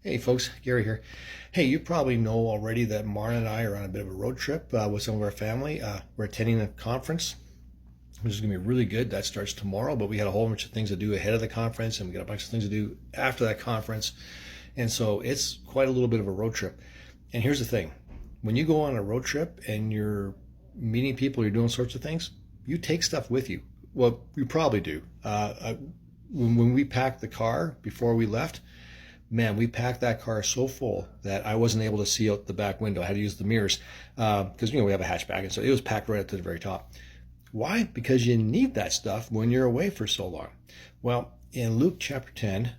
Hey folks, Gary here. Hey, you probably know already that Marn and I are on a bit of a road trip with some of our family. We're attending a conference, which is going to be really good. That starts tomorrow, but we had a whole bunch of things to do ahead of the conference, and we got a bunch of things to do after that conference. And so it's quite a little bit of a road trip. And here's the thing. When you go on a road trip and you're meeting people, you're doing sorts of things, you take stuff with you. Well, you probably do. When we packed the car before we left, man, we packed that car so full that I wasn't able to see out the back window. I had to use the mirrors because we have a hatchback, and so it was packed right up to the very top. Why? Because you need that stuff when you're away for so long. Well, in Luke chapter 10,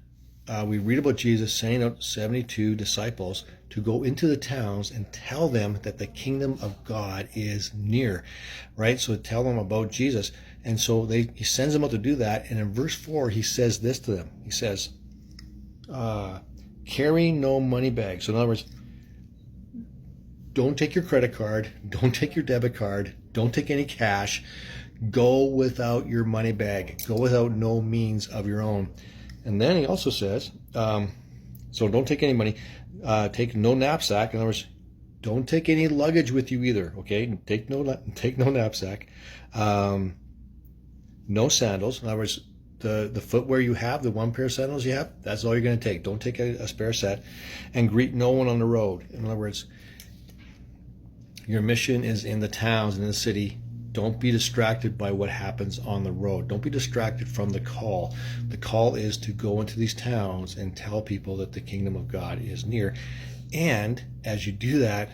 we read about Jesus sending out 72 disciples to go into the towns and tell them that the kingdom of God is near, right? So tell them about Jesus. And so he sends them out to do that. And in verse 4, he says this to them. He says, carry no money bag. So in other words, don't take your credit card, don't take your debit card, don't take any cash. Go without your money bag. Go without no means of your own. And then he also says, so don't take any money. Take no knapsack. In other words, don't take any luggage with you either. Okay, take no knapsack. No sandals. In other words, the footwear you have, the one pair of sandals you have, that's all you're going to take. Don't take a spare set. And greet no one on the road. In other words, your mission is in the towns and in the city. Don't be distracted by what happens on the road. Don't be distracted from the call. The call is to go into these towns and tell people that the kingdom of God is near. And as you do that,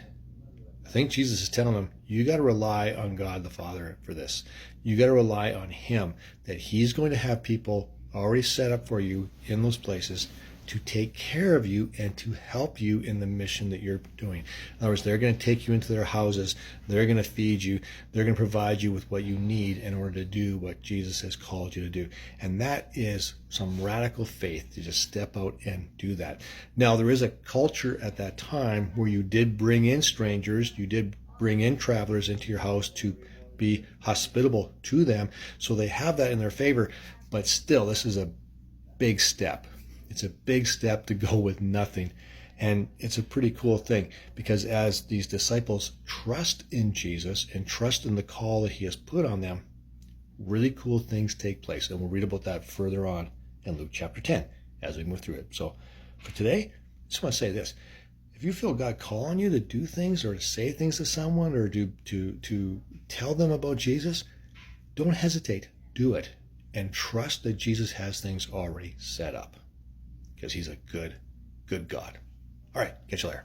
I think Jesus is telling them, you got to rely on God the Father for this. You got to rely on Him, that He's going to have people already set up for you in those places to take care of you and to help you in the mission that you're doing. In other words, they're going to take you into their houses. They're going to feed you. They're going to provide you with what you need in order to do what Jesus has called you to do. And that is some radical faith to just step out and do that. Now, there is a culture at that time where you did bring in strangers. You did bring in travelers into your house to be hospitable to them. So they have that in their favor. But still, this is a big step. It's a big step to go with nothing. And it's a pretty cool thing because as these disciples trust in Jesus and trust in the call that He has put on them, really cool things take place. And we'll read about that further on in Luke chapter 10 as we move through it. So for today, I just want to say this. If you feel God calling you to do things or to say things to someone or to tell them about Jesus, don't hesitate. Do it. And trust that Jesus has things already set up. Because He's a good God. All right, catch you later.